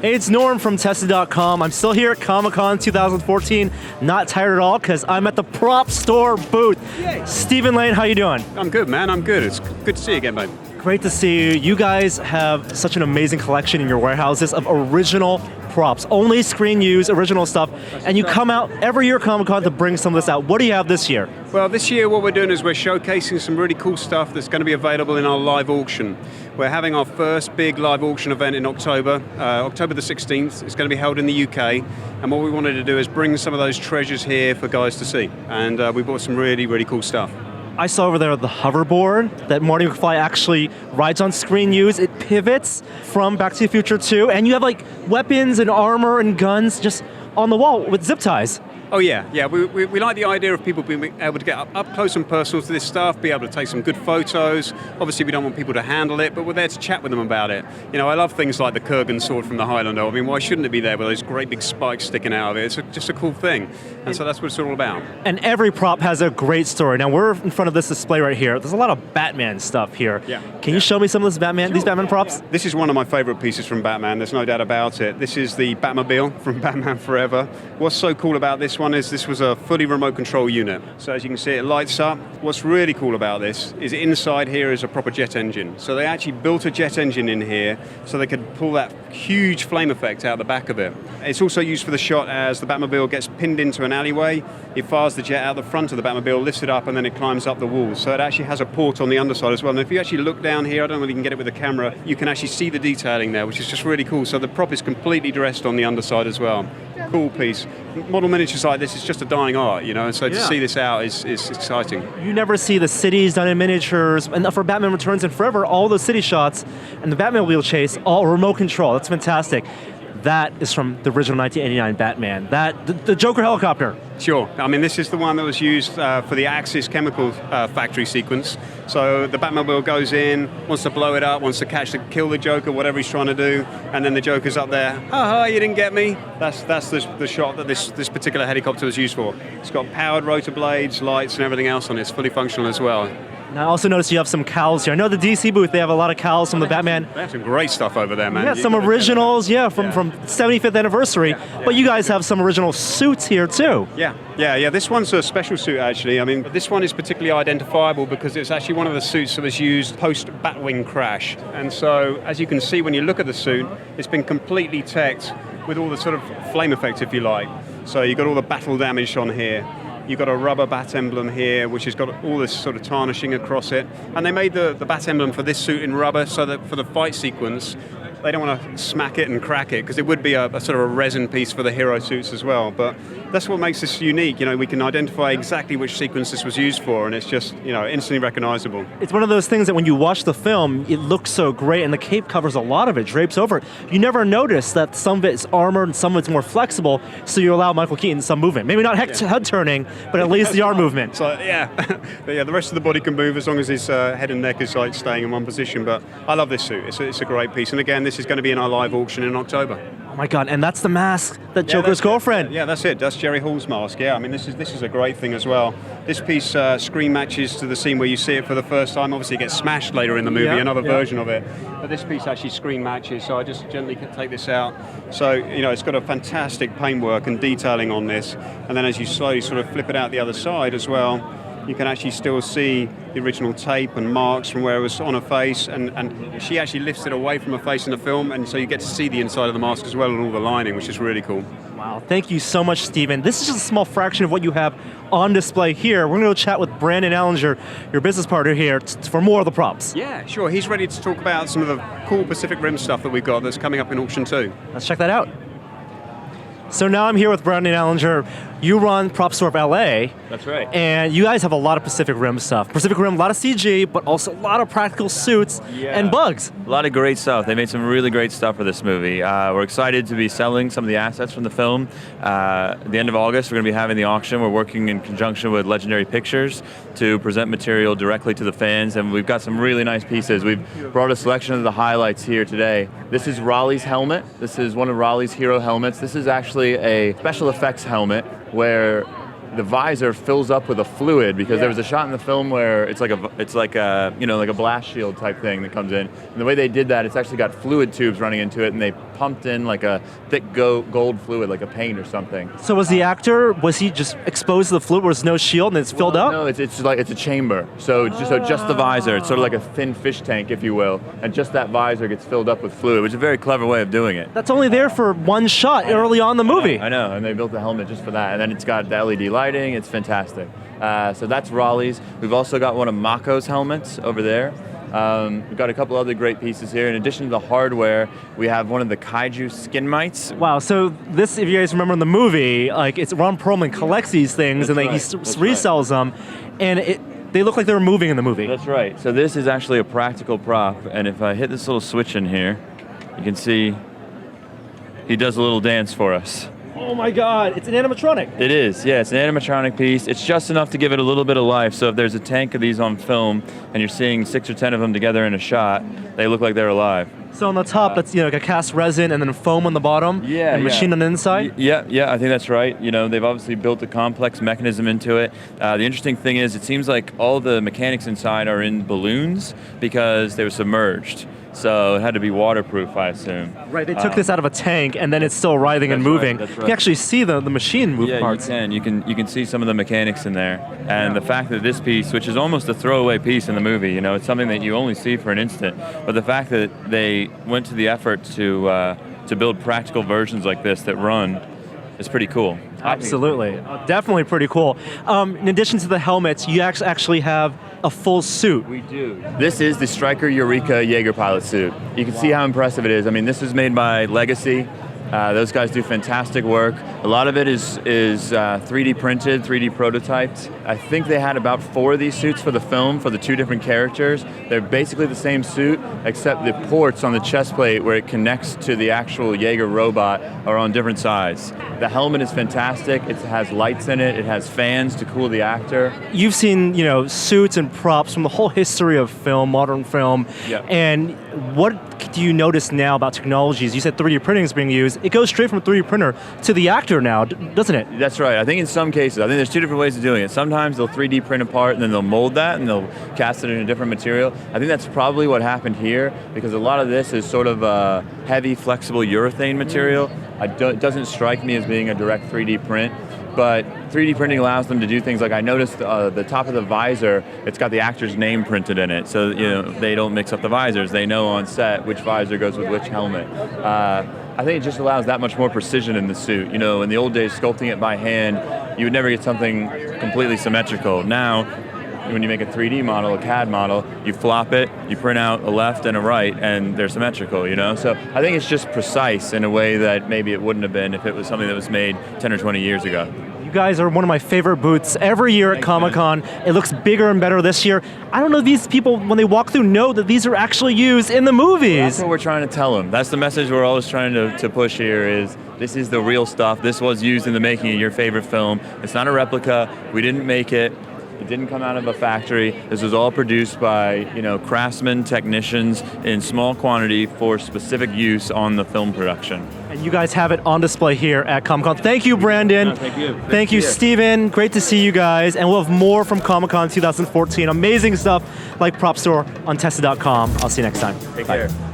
Hey, it's Norm from Tested.com. I'm still here at Comic-Con 2014. Not tired at all because I'm at the prop store booth. Yay. Stephen Lane, how you doing? I'm good, man. I'm good. It's good to see you again, mate. Great to see you. You guys have such an amazing collection in your warehouses of original props, only screen use, original stuff, and you come out every year at Comic-Con to bring some of this out. What do you have this year? Well, this year what we're doing is we're showcasing some really cool stuff that's going to be available in our live auction. We're having our first big live auction event in October, October the 16th. It's going to be held in the UK, and what we wanted to do is bring some of those treasures here for guys to see, and we bought some really, really cool stuff. I saw over there the hoverboard that Marty McFly actually rides on screen use. It pivots from Back to the Future 2, and you have like weapons and armor and guns just on the wall with zip ties. Oh yeah. We like the idea of people being able to get up close and personal to this stuff, be able to take some good photos. Obviously we don't want people to handle it, but we're there to chat with them about it. You know, I love things like the Kurgan sword from the Highlander. I mean, why shouldn't it be there with those great big spikes sticking out of it? It's just a cool thing, and so that's what it's all about. And every prop has a great story. Now we're in front of this display right here. There's a lot of Batman stuff here. Yeah. Can you show me some of this Batman, these Batman props? This is one of my favorite pieces from Batman, there's no doubt about it. This is the Batmobile from Batman Forever. What's so cool about this one is this was a fully remote control unit. So as you can see, it lights up. What's really cool about this is inside here is a proper jet engine. So they actually built a jet engine in here so they could pull that huge flame effect out the back of it. It's also used for the shot as the Batmobile gets pinned into an alleyway. It fires the jet out the front of the Batmobile, lifts it up, and then it climbs up the walls. So it actually has a port on the underside as well. And if you actually look down here, I don't know if you can get it with the camera, you can actually see the detailing there, which is just really cool. So the prop is completely dressed on the underside as well. Cool piece. Model miniatures like this is just a dying art, you know, and so to see this out is exciting. You never see the cities done in miniatures, and for Batman Returns and Forever, all those city shots and the Batmobile chase, all remote control. That's fantastic. That is from the original 1989 Batman. The Joker helicopter. Sure. I mean, this is the one that was used for the Axis chemical factory sequence. So the Batmobile goes in, wants to blow it up, wants to kill the Joker, whatever he's trying to do, and then the Joker's up there. Ha, you didn't get me. That's the shot that this particular helicopter was used for. It's got powered rotor blades, lights, and everything else on it. It's fully functional as well. And I also noticed you have some cowls here. I know the DC booth, they have a lot of cowls from the Batman. They have some great stuff over there, man. Yeah, some originals, from 75th anniversary. But you guys have some original suits here too. Yeah. This one's a special suit, actually. I mean, this one is particularly identifiable because it's actually one of the suits that was used post-Batwing crash. And so, as you can see when you look at the suit, it's been completely teched with all the sort of flame effects, if you like. So you've got all the battle damage on here. You've got a rubber bat emblem here, which has got all this sort of tarnishing across it. And they made the bat emblem for this suit in rubber so that for the fight sequence, they don't want to smack it and crack it, because it would be a sort of a resin piece for the hero suits as well. But that's what makes this unique. You know, we can identify exactly which sequence this was used for, and it's just, you know, instantly recognizable. It's one of those things that when you watch the film, it looks so great, and the cape covers a lot of it, drapes over it. You never notice that some of it's armored and some of it's more flexible, so you allow Michael Keaton some movement. Maybe not head turning, but at least the arm movement. So but the rest of the body can move as long as his head and neck is like staying in one position. But I love this suit. It's a great piece, and again, this is going to be in our live auction in October. Oh my God! And that's the mask that Joker's girlfriend. Yeah, that's it. That's Jerry Hall's mask. Yeah, I mean, this is a great thing as well. This piece screen matches to the scene where you see it for the first time. Obviously, it gets smashed later in the movie, another version of it. But this piece actually screen matches. So I just gently take this out. So you know, it's got a fantastic paintwork and detailing on this. And then as you slowly sort of flip it out the other side as well, you can actually still see the original tape and marks from where it was on her face, and she actually lifts it away from her face in the film, and so you get to see the inside of the mask as well and all the lining, which is really cool. Wow, thank you so much, Stephen. This is just a small fraction of what you have on display here. We're going to go chat with Brandon Allinger, your business partner here, for more of the props. Yeah, sure. He's ready to talk about some of the cool Pacific Rim stuff that we've got that's coming up in auction too. Let's check that out. So now I'm here with Brandon Allinger. You run Prop Store of LA. That's right. And you guys have a lot of Pacific Rim stuff. Pacific Rim, a lot of CG, but also a lot of practical suits and bugs. A lot of great stuff. They made some really great stuff for this movie. We're excited to be selling some of the assets from the film. At the end of August, we're going to be having the auction. We're working in conjunction with Legendary Pictures to present material directly to the fans, and we've got some really nice pieces. We've brought a selection of the highlights here today. This is Raleigh's helmet. This is one of Raleigh's hero helmets. This is actually a special effects helmet where the visor fills up with a fluid because there was a shot in the film where it's like a you know, like a blast shield type thing that comes in. And the way they did that, it's actually got fluid tubes running into it, and they pumped in like a thick gold fluid, like a paint or something. So was the actor, was he just exposed to the fluid where there's no shield and it's filled up? No, it's like it's a chamber. So just the visor. It's sort of like a thin fish tank, if you will, and just that visor gets filled up with fluid, which is a very clever way of doing it. That's only there for one shot early on in the movie. I know, and they built the helmet just for that. And then it's got the LED lighting. It's fantastic. So that's Raleigh's. We've also got one of Mako's helmets over there. We've got a couple other great pieces here. In addition to the hardware, we have one of the kaiju skin mites. Wow, so this, if you guys remember in the movie, like it's Ron Perlman collects these things and then he resells them, and they look like they were moving in the movie. That's right. So this is actually a practical prop, and if I hit this little switch in here, you can see he does a little dance for us. Oh my God, it's an animatronic. It is, yeah, it's an animatronic piece. It's just enough to give it a little bit of life. So if there's a tank of these on film and you're seeing 6 or 10 of them together in a shot, they look like they're alive. So on the top, that's like a cast resin and then foam on the bottom, and machine on the inside? Yeah, I think that's right. You know, they've obviously built a complex mechanism into it. The interesting thing is it seems like all the mechanics inside are in balloons because they were submerged. So it had to be waterproof, I assume. Right, they took this out of a tank and then it's still writhing and moving. Right, that's right. You can actually see the machine move parts. Yeah, you can see some of the mechanics in there. And the fact that this piece, which is almost a throwaway piece in the movie, you know, it's something that you only see for an instant, but the fact that they went to the effort to build practical versions like this that run is pretty cool. Absolutely, definitely pretty cool. In addition to the helmets, you actually have a full suit. We do. This is the Stryker Eureka Jaeger pilot suit. You can see how impressive it is. I mean, this is made by Legacy. Those guys do fantastic work. A lot of it is 3D printed, 3D prototyped. I think they had about 4 of these suits for the film, for the 2 different characters. They're basically the same suit, except the ports on the chest plate where it connects to the actual Jaeger robot are on different sides. The helmet is fantastic. It has lights in it. It has fans to cool the actor. You've seen, suits and props from the whole history of film, modern film. Yep. And what do you notice now about technologies? You said 3D printing is being used. It goes straight from a 3D printer to the actor now, doesn't it? That's right. I think in some cases, I think there's 2 different ways of doing it. Sometimes they'll 3D print a part and then they'll mold that and they'll cast it in a different material. I think that's probably what happened here because a lot of this is sort of a heavy, flexible urethane material. It doesn't strike me as being a direct 3D print. But 3D printing allows them to do things like I noticed the top of the visor, it's got the actor's name printed in it. So they don't mix up the visors. They know on set which visor goes with which helmet. I think it just allows that much more precision in the suit. In the old days, sculpting it by hand, you would never get something completely symmetrical. Now, when you make a 3D model, a CAD model, you flop it, you print out a left and a right, and they're symmetrical, So I think it's just precise in a way that maybe it wouldn't have been if it was something that was made 10 or 20 years ago. You guys are one of my favorite booths every year at Comic-Con. It looks bigger and better this year. I don't know if these people, when they walk through, know that these are actually used in the movies. That's what we're trying to tell them. That's the message we're always trying to push here is this is the real stuff. This was used in the making of your favorite film. It's not a replica. We didn't make it. It didn't come out of a factory. This was all produced by, craftsmen, technicians in small quantity for specific use on the film production. And you guys have it on display here at Comic-Con. Thank you, Brandon. No, thank you. Thank you, Steven. Great to see you guys. And we'll have more from Comic-Con 2014. Amazing stuff like Prop Store on Tested.com. I'll see you next time. Take care.